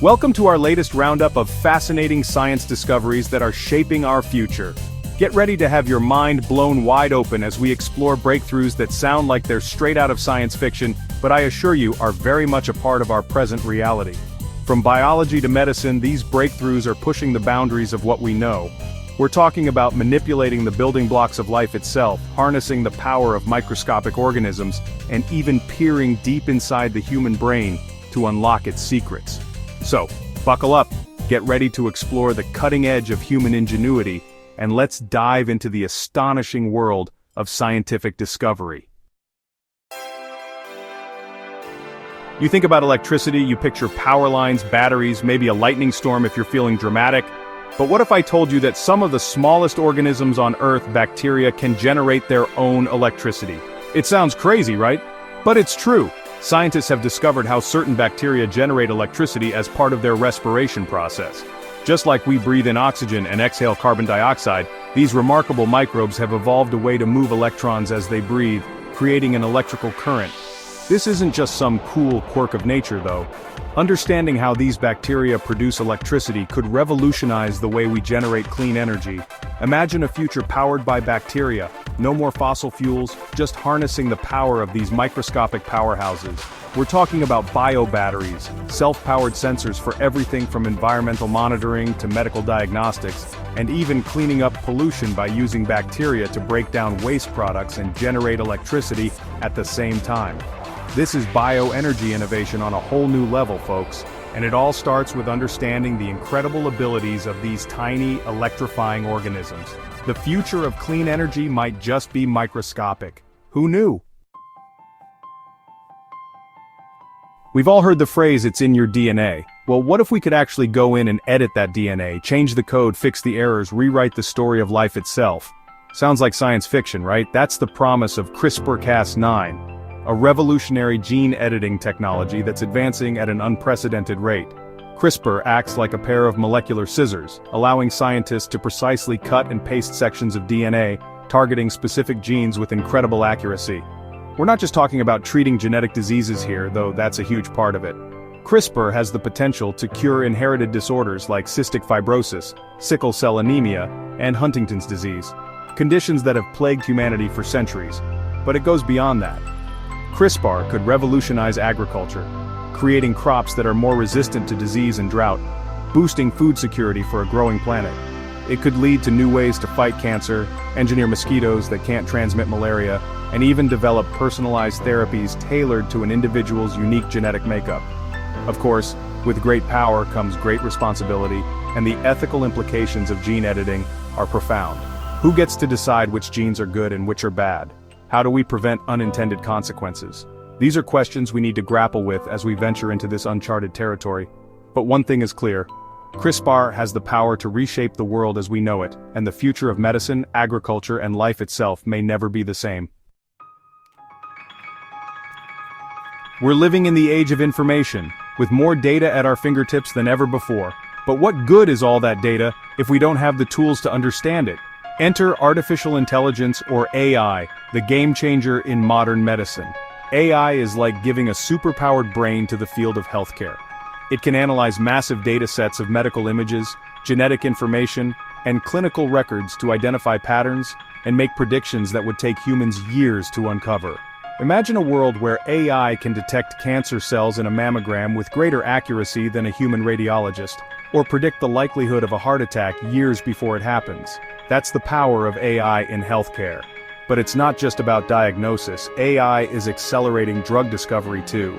Welcome to our latest roundup of fascinating science discoveries that are shaping our future. Get ready to have your mind blown wide open as we explore breakthroughs that sound like they're straight out of science fiction, but I assure you are very much a part of our present reality. From biology to medicine, these breakthroughs are pushing the boundaries of what we know. We're talking about manipulating the building blocks of life itself, harnessing the power of microscopic organisms, and even peering deep inside the human brain to unlock its secrets. So, buckle up, get ready to explore the cutting edge of human ingenuity, and let's dive into the astonishing world of scientific discovery. You think about electricity, you picture power lines, batteries, maybe a lightning storm if you're feeling dramatic. But what if I told you that some of the smallest organisms on Earth, bacteria, can generate their own electricity? It sounds crazy, right? But it's true. Scientists have discovered how certain bacteria generate electricity as part of their respiration process. Just like we breathe in oxygen and exhale carbon dioxide, these remarkable microbes have evolved a way to move electrons as they breathe, creating an electrical current. This isn't just some cool quirk of nature, though. Understanding how these bacteria produce electricity could revolutionize the way we generate clean energy. Imagine a future powered by bacteria. No more fossil fuels, just harnessing the power of these microscopic powerhouses. We're talking about biobatteries, self-powered sensors for everything from environmental monitoring to medical diagnostics, and even cleaning up pollution by using bacteria to break down waste products and generate electricity at the same time. This is bioenergy innovation on a whole new level, folks, and it all starts with understanding the incredible abilities of these tiny, electrifying organisms. The future of clean energy might just be microscopic. Who knew? We've all heard the phrase, "it's in your DNA." Well, what if we could actually go in and edit that DNA, change the code, fix the errors, rewrite the story of life itself? Sounds like science fiction, right? That's the promise of CRISPR-Cas9. A revolutionary gene editing technology that's advancing at an unprecedented rate. CRISPR acts like a pair of molecular scissors, allowing scientists to precisely cut and paste sections of DNA, targeting specific genes with incredible accuracy. We're not just talking about treating genetic diseases here, though that's a huge part of it. CRISPR has the potential to cure inherited disorders like cystic fibrosis, sickle cell anemia, and Huntington's disease, conditions that have plagued humanity for centuries. But it goes beyond that. CRISPR could revolutionize agriculture, creating crops that are more resistant to disease and drought, boosting food security for a growing planet. It could lead to new ways to fight cancer, engineer mosquitoes that can't transmit malaria, and even develop personalized therapies tailored to an individual's unique genetic makeup. Of course, with great power comes great responsibility, and the ethical implications of gene editing are profound. Who gets to decide which genes are good and which are bad? How do we prevent unintended consequences? These are questions we need to grapple with as we venture into this uncharted territory. But one thing is clear. CRISPR has the power to reshape the world as we know it, and the future of medicine, agriculture, and life itself may never be the same. We're living in the age of information, with more data at our fingertips than ever before. But what good is all that data if we don't have the tools to understand it? Enter artificial intelligence, or AI, the game changer in modern medicine. AI is like giving a superpowered brain to the field of healthcare. It can analyze massive data sets of medical images, genetic information, and clinical records to identify patterns and make predictions that would take humans years to uncover. Imagine a world where AI can detect cancer cells in a mammogram with greater accuracy than a human radiologist, or predict the likelihood of a heart attack years before it happens. That's the power of AI in healthcare. But it's not just about diagnosis. AI is accelerating drug discovery too.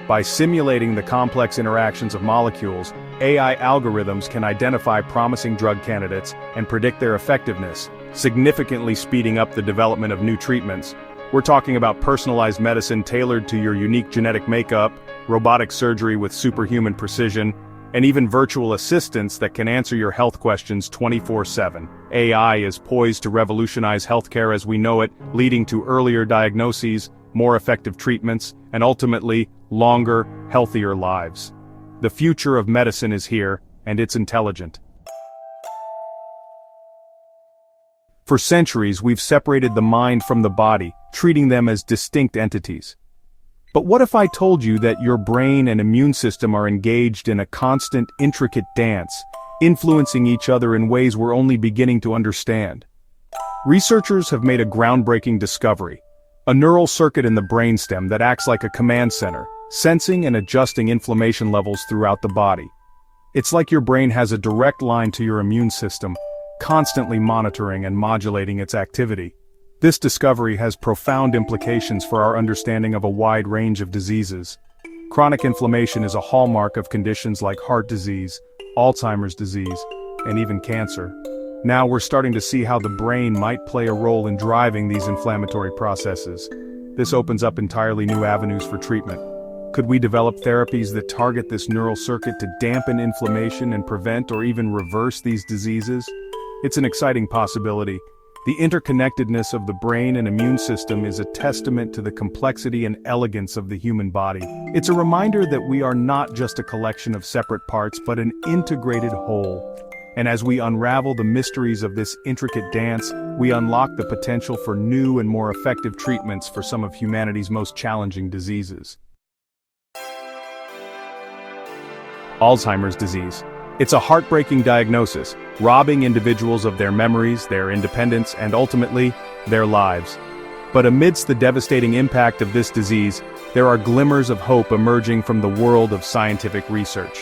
By simulating the complex interactions of molecules, AI algorithms can identify promising drug candidates and predict their effectiveness, significantly speeding up the development of new treatments. We're talking about personalized medicine tailored to your unique genetic makeup, robotic surgery with superhuman precision, and even virtual assistants that can answer your health questions 24/7. AI is poised to revolutionize healthcare as we know it, leading to earlier diagnoses, more effective treatments, and ultimately, longer, healthier lives. The future of medicine is here, and it's intelligent. For centuries, we've separated the mind from the body, treating them as distinct entities. But what if I told you that your brain and immune system are engaged in a constant, intricate dance, influencing each other in ways we're only beginning to understand? Researchers have made a groundbreaking discovery: a neural circuit in the brainstem that acts like a command center, sensing and adjusting inflammation levels throughout the body. It's like your brain has a direct line to your immune system, constantly monitoring and modulating its activity. This discovery has profound implications for our understanding of a wide range of diseases. Chronic inflammation is a hallmark of conditions like heart disease, Alzheimer's disease, and even cancer. Now we're starting to see how the brain might play a role in driving these inflammatory processes. This opens up entirely new avenues for treatment. Could we develop therapies that target this neural circuit to dampen inflammation and prevent or even reverse these diseases? It's an exciting possibility. The interconnectedness of the brain and immune system is a testament to the complexity and elegance of the human body. It's a reminder that we are not just a collection of separate parts but an integrated whole. And as we unravel the mysteries of this intricate dance, we unlock the potential for new and more effective treatments for some of humanity's most challenging diseases. Alzheimer's disease. It's a heartbreaking diagnosis, robbing individuals of their memories, their independence, and ultimately, their lives. But amidst the devastating impact of this disease, there are glimmers of hope emerging from the world of scientific research.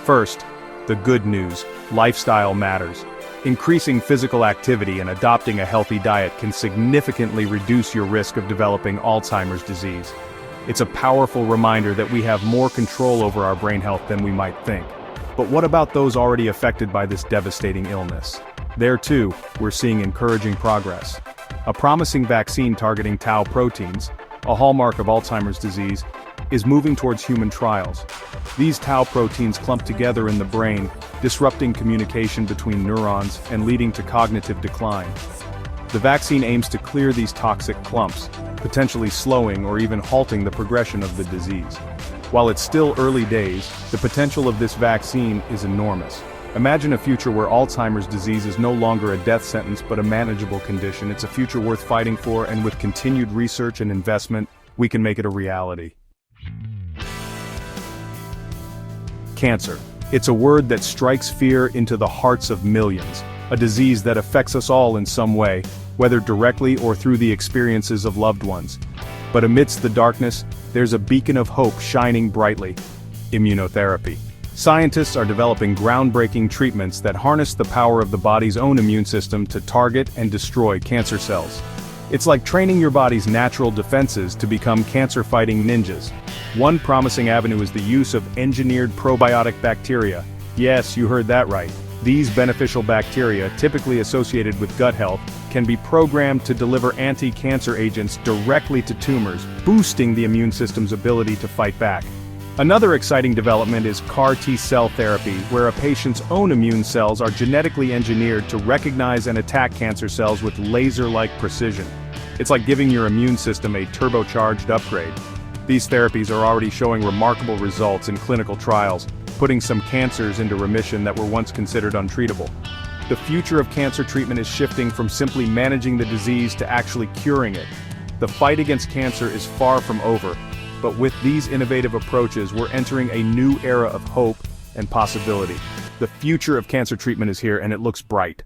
First, the good news: lifestyle matters. Increasing physical activity and adopting a healthy diet can significantly reduce your risk of developing Alzheimer's disease. It's a powerful reminder that we have more control over our brain health than we might think. But what about those already affected by this devastating illness? There too, we're seeing encouraging progress. A promising vaccine targeting tau proteins, a hallmark of Alzheimer's disease, is moving towards human trials. These tau proteins clump together in the brain, disrupting communication between neurons and leading to cognitive decline. The vaccine aims to clear these toxic clumps, potentially slowing or even halting the progression of the disease. While it's still early days, the potential of this vaccine is enormous. Imagine a future where Alzheimer's disease is no longer a death sentence but a manageable condition. It's a future worth fighting for, and with continued research and investment, we can make it a reality. Cancer. It's a word that strikes fear into the hearts of millions, a disease that affects us all in some way, whether directly or through the experiences of loved ones. But amidst the darkness, there's a beacon of hope shining brightly: immunotherapy. Scientists are developing groundbreaking treatments that harness the power of the body's own immune system to target and destroy cancer cells. It's like training your body's natural defenses to become cancer-fighting ninjas. One promising avenue is the use of engineered probiotic bacteria. Yes, you heard that right. These beneficial bacteria, typically associated with gut health, can be programmed to deliver anti-cancer agents directly to tumors, boosting the immune system's ability to fight back. Another exciting development is CAR T-cell therapy, where a patient's own immune cells are genetically engineered to recognize and attack cancer cells with laser-like precision. It's like giving your immune system a turbocharged upgrade. These therapies are already showing remarkable results in clinical trials, putting some cancers into remission that were once considered untreatable. The future of cancer treatment is shifting from simply managing the disease to actually curing it. The fight against cancer is far from over, but with these innovative approaches, we're entering a new era of hope and possibility. The future of cancer treatment is here, and it looks bright.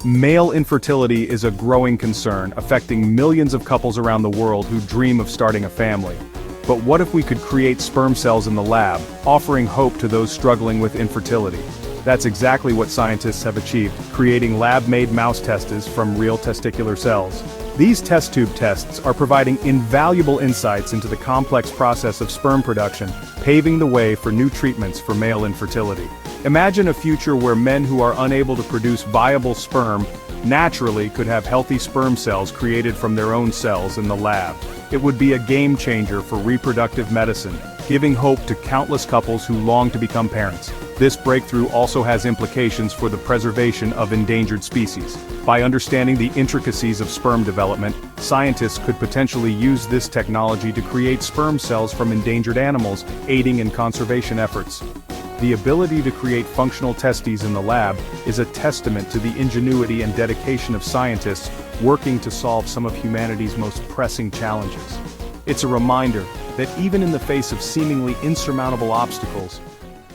Male infertility is a growing concern, affecting millions of couples around the world who dream of starting a family. But what if we could create sperm cells in the lab, offering hope to those struggling with infertility? That's exactly what scientists have achieved, creating lab-made mouse testes from real testicular cells. These test tube tests are providing invaluable insights into the complex process of sperm production, paving the way for new treatments for male infertility. Imagine a future where men who are unable to produce viable sperm naturally could have healthy sperm cells created from their own cells in the lab. It would be a game changer for reproductive medicine, giving hope to countless couples who long to become parents. This breakthrough also has implications for the preservation of endangered species. By understanding the intricacies of sperm development, scientists could potentially use this technology to create sperm cells from endangered animals, aiding in conservation efforts. The ability to create functional testes in the lab is a testament to the ingenuity and dedication of scientists working to solve some of humanity's most pressing challenges. It's a reminder that even in the face of seemingly insurmountable obstacles,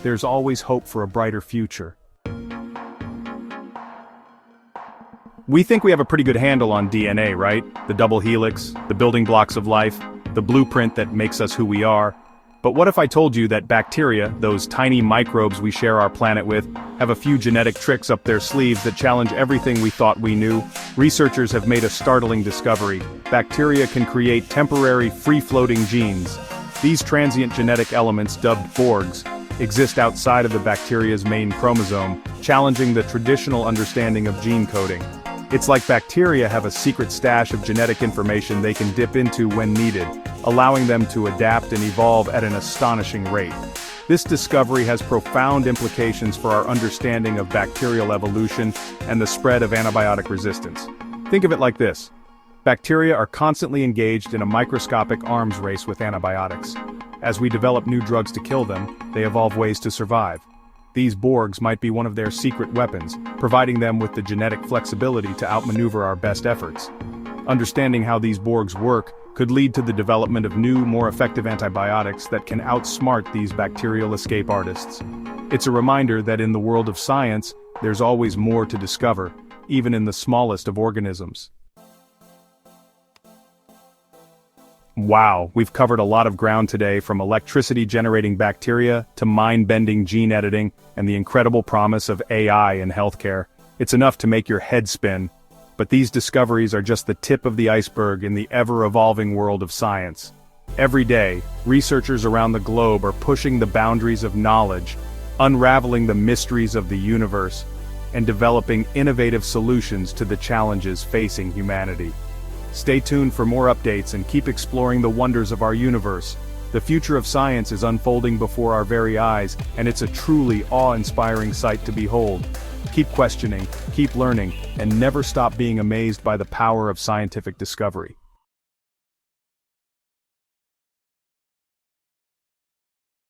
there's always hope for a brighter future. We think we have a pretty good handle on DNA, right? The double helix, the building blocks of life, the blueprint that makes us who we are. But what if I told you that bacteria, those tiny microbes we share our planet with, have a few genetic tricks up their sleeves that challenge everything we thought we knew? Researchers have made a startling discovery. Bacteria can create temporary, free-floating genes. These transient genetic elements, dubbed Borgs, exist outside of the bacteria's main chromosome, challenging the traditional understanding of gene coding. It's like bacteria have a secret stash of genetic information they can dip into when needed, allowing them to adapt and evolve at an astonishing rate. This discovery has profound implications for our understanding of bacterial evolution and the spread of antibiotic resistance. Think of it like this. Bacteria are constantly engaged in a microscopic arms race with antibiotics. As we develop new drugs to kill them, they evolve ways to survive. These Borgs might be one of their secret weapons, providing them with the genetic flexibility to outmaneuver our best efforts. Understanding how these Borgs work could lead to the development of new, more effective antibiotics that can outsmart these bacterial escape artists. It's a reminder that in the world of science, there's always more to discover, even in the smallest of organisms. Wow, we've covered a lot of ground today, from electricity-generating bacteria to mind-bending gene editing and the incredible promise of AI in healthcare. It's enough to make your head spin. But these discoveries are just the tip of the iceberg in the ever-evolving world of science. Every day, researchers around the globe are pushing the boundaries of knowledge, unraveling the mysteries of the universe, and developing innovative solutions to the challenges facing humanity. Stay tuned for more updates and keep exploring the wonders of our universe. The future of science is unfolding before our very eyes, and it's a truly awe-inspiring sight to behold. Keep questioning, keep learning, and never stop being amazed by the power of scientific discovery.